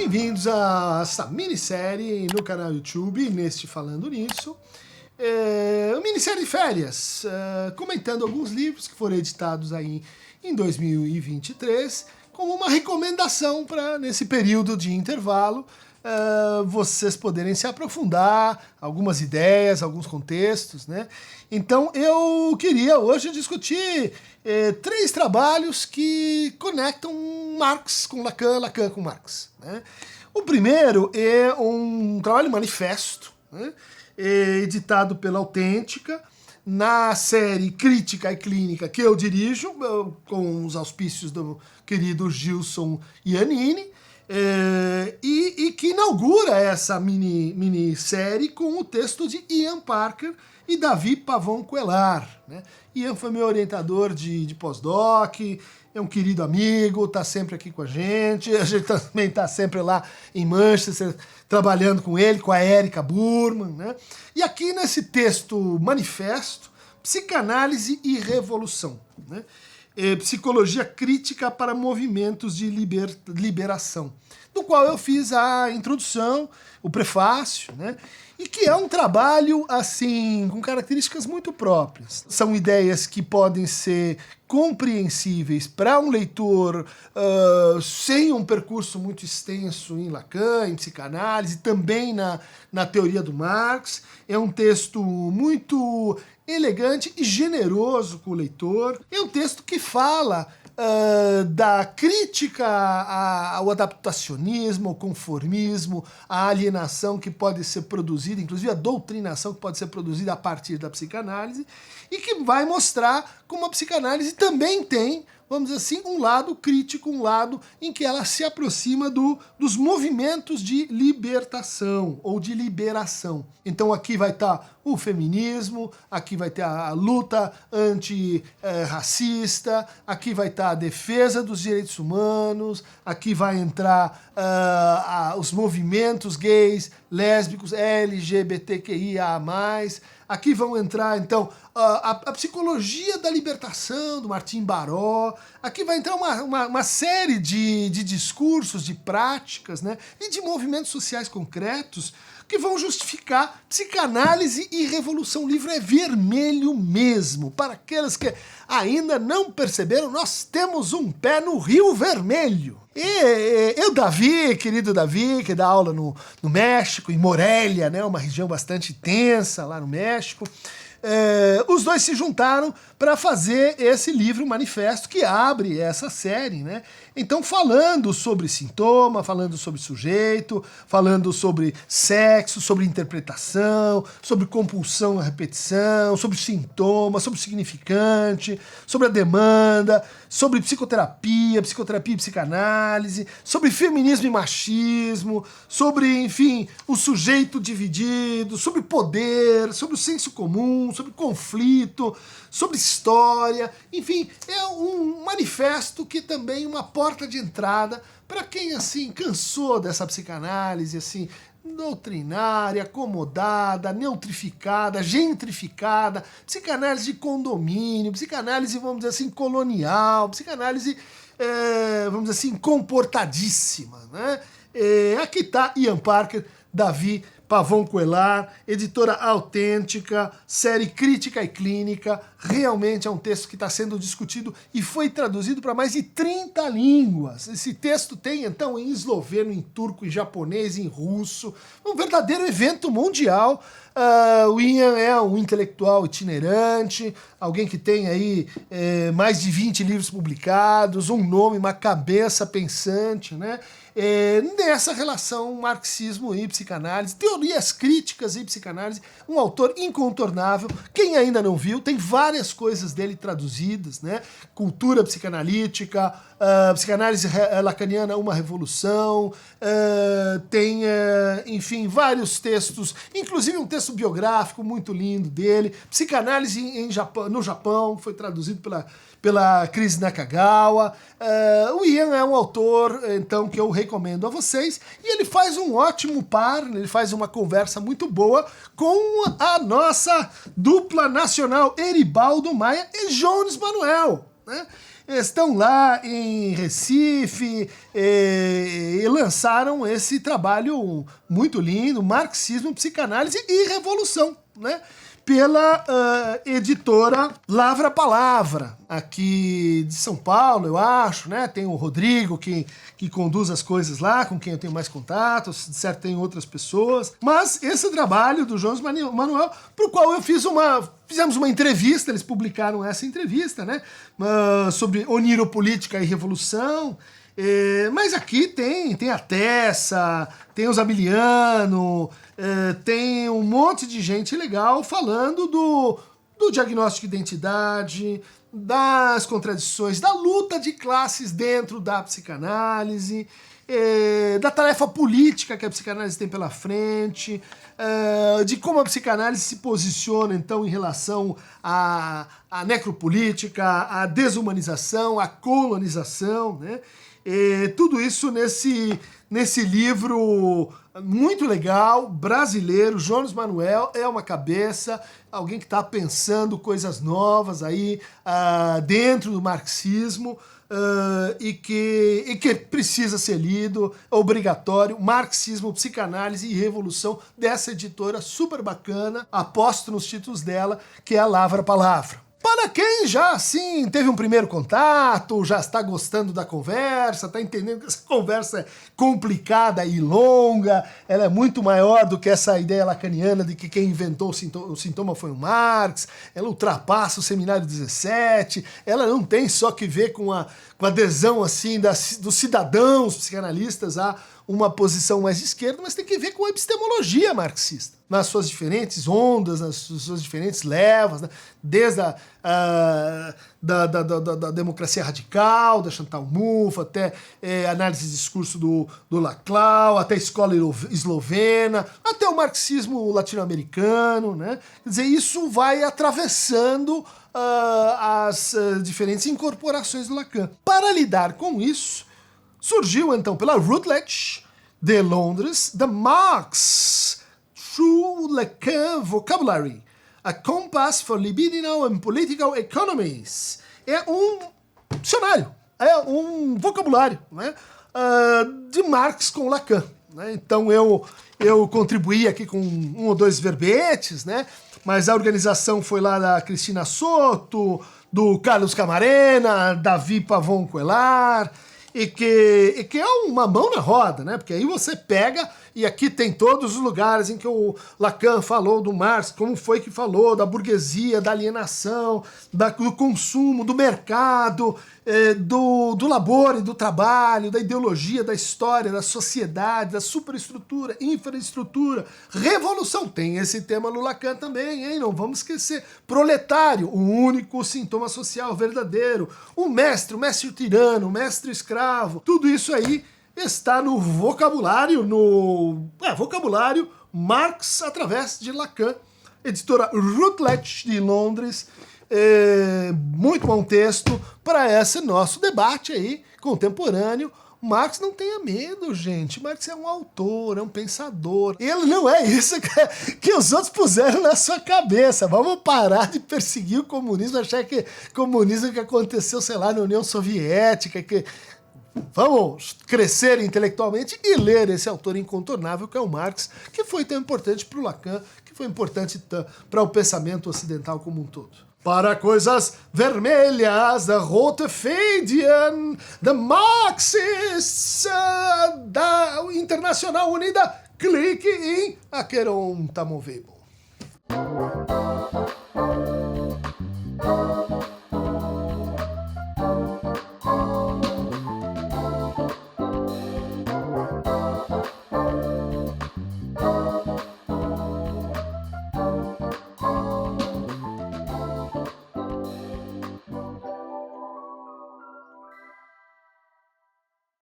Bem-vindos a essa minissérie no canal YouTube, neste Falando Nisso. Uma minissérie de férias, comentando alguns livros que foram editados aí em 2023, como uma recomendação para, nesse período de intervalo, vocês poderem se aprofundar, algumas ideias, alguns contextos, né? Então eu queria hoje discutir 3 trabalhos que conectam Marx com Lacan, Lacan com Marx, né? O primeiro é um trabalho manifesto, né? Editado pela Autêntica, na série Crítica e Clínica que eu dirijo, com os auspícios do querido Gilson Iannini, e que inaugura essa minissérie com o texto de Ian Parker e Davi Pavão Coellar, né? Ian foi meu orientador de pós-doc, é um querido amigo, está sempre aqui com a gente também está sempre lá em Manchester, trabalhando com ele, com a Érica Burman, né? E aqui nesse texto manifesto, Psicanálise e Revolução, né? Psicologia crítica para movimentos de liberação, do qual eu fiz a introdução, o prefácio, né? E que é um trabalho, assim, com características muito próprias. São ideias que podem ser compreensíveis para um leitor sem um percurso muito extenso em Lacan, em psicanálise, também na teoria do Marx. É um texto muito elegante e generoso com o leitor. É um texto que fala da crítica ao adaptacionismo, ao conformismo, à alienação que pode ser produzida, inclusive a doutrinação que pode ser produzida a partir da psicanálise, e que vai mostrar como a psicanálise também tem, vamos dizer assim, um lado crítico, um lado em que ela se aproxima dos movimentos de libertação ou de liberação. Então aqui vai estar o feminismo, aqui vai ter a luta antirracista, aqui vai estar a defesa dos direitos humanos, aqui vai entrar os movimentos gays, lésbicos, LGBTQIA+, aqui vão entrar, então, a psicologia da libertação, do Martim Baró. Aqui vai entrar uma série de discursos, de práticas, né, e de movimentos sociais concretos que vão justificar psicanálise e revolução. O livro é vermelho mesmo. Para aqueles que ainda não perceberam, nós temos um pé no Rio Vermelho. E eu, Davi, querido Davi, que dá aula no México, em Morelia, né, uma região bastante tensa lá no México, os dois se juntaram para fazer esse livro manifesto que abre essa série, né? Então, falando sobre sintoma, falando sobre sujeito, falando sobre sexo, sobre interpretação, sobre compulsão à repetição, sobre sintoma, sobre significante, sobre a demanda, sobre psicoterapia e psicanálise, sobre feminismo e machismo, sobre, enfim, o sujeito dividido, sobre poder, sobre o senso comum, sobre conflito, sobre história, enfim, é um manifesto que também é uma porta de entrada para quem, assim, cansou dessa psicanálise, assim, doutrinária, acomodada, neutrificada, gentrificada, psicanálise de condomínio, psicanálise, vamos dizer assim, colonial, psicanálise, vamos dizer assim, comportadíssima, né? Aqui está Ian Parker, Davi Pavão Coellar, editora Autêntica, série Crítica e Clínica. Realmente é um texto que está sendo discutido e foi traduzido para mais de 30 línguas. Esse texto tem, então, em esloveno, em turco, em japonês, em russo. Um verdadeiro evento mundial. O Ian é um intelectual itinerante, alguém que tem aí mais de 20 livros publicados, um nome, uma cabeça pensante, né? Nessa relação marxismo e psicanálise, teorias críticas e psicanálise, um autor incontornável. Quem ainda não viu, tem várias coisas dele traduzidas, né? Cultura psicanalítica, psicanálise lacaniana, uma revolução, tem, enfim, vários textos, inclusive um texto biográfico muito lindo dele, psicanálise no Japão, foi traduzido pela Cris Nakagawa. O Ian é um autor, então, que eu recomendo a vocês, e ele faz um ótimo par, ele faz uma conversa muito boa com a nossa dupla nacional Eribaldo Maia e Jones Manuel, né? estão lá em Recife e lançaram esse trabalho muito lindo, Marxismo, Psicanálise e Revolução, né? Pela editora Lavra Palavra, aqui de São Paulo, eu acho, né? Tem o Rodrigo que conduz as coisas lá, com quem eu tenho mais contatos, de certo tem outras pessoas. Mas esse trabalho do Jones Manuel, pro qual eu fizemos uma entrevista, eles publicaram essa entrevista, né? Sobre oniropolítica e revolução. Mas aqui tem a Tessa, tem o Zamiliano, tem um monte de gente legal falando do diagnóstico de identidade, das contradições, da luta de classes dentro da psicanálise, da tarefa política que a psicanálise tem pela frente, de como a psicanálise se posiciona, então, em relação à necropolítica, à desumanização, à colonização, né? Tudo isso nesse livro muito legal, brasileiro. Jones Manuel é uma cabeça, alguém que está pensando coisas novas aí dentro do marxismo e que precisa ser lido, é obrigatório. Marxismo, Psicanálise e Revolução, dessa editora super bacana, aposto nos títulos dela, que é a Lavra Palavra. Para quem já, assim, teve um primeiro contato, já está gostando da conversa, está entendendo que essa conversa é complicada e longa, ela é muito maior do que essa ideia lacaniana de que quem inventou o sintoma foi o Marx, ela ultrapassa o Seminário 17, ela não tem só que ver com a adesão, assim, dos cidadãos psicanalistas a uma posição mais de esquerda, mas tem que ver com a epistemologia marxista, nas suas diferentes ondas, nas suas diferentes levas, né? Desde da democracia radical, da Chantal Mouffe, até análise de discurso do Laclau, até a escola eslovena, até o marxismo latino-americano, né? Quer dizer, isso vai atravessando as diferentes incorporações do Lacan. Para lidar com isso, surgiu então pela Routledge de Londres The Marx Through Lacan Vocabulary, A Compass for Libidinal and Political Economies. É um dicionário, é um vocabulário, né, de Marx com Lacan, né? Então eu contribuí aqui com 1 ou 2 verbetes, né? Mas a organização foi lá da Cristina Soto, do Carlos Camarena, Davi Pavon Coelar, e que é uma mão na roda, né? Porque aí você pega, e aqui tem todos os lugares em que o Lacan falou do Marx, como foi que falou da burguesia, da alienação, do consumo, do mercado, do labor e do trabalho, da ideologia, da história, da sociedade, da superestrutura, infraestrutura, revolução. Tem esse tema no Lacan também, hein? Não vamos esquecer. Proletário, o único sintoma social verdadeiro. O mestre tirano, o mestre escravo. Tudo isso aí está no vocabulário, vocabulário Marx através de Lacan. Editora Routledge de Londres. Muito bom texto para esse nosso debate aí contemporâneo. Marx não tenha medo, gente. Marx é um autor, é um pensador. Ele não é isso que os outros puseram na sua cabeça. Vamos parar de perseguir o comunismo, achar que comunismo que aconteceu, sei lá, na União Soviética, que... Vamos crescer intelectualmente e ler esse autor incontornável que é o Marx, que foi tão importante para o Lacan, que foi importante para o pensamento ocidental como um todo. Para coisas vermelhas, da Rote Fadien, da Marxists, da Internacional Unida, clique em Aqueron Tamovebo.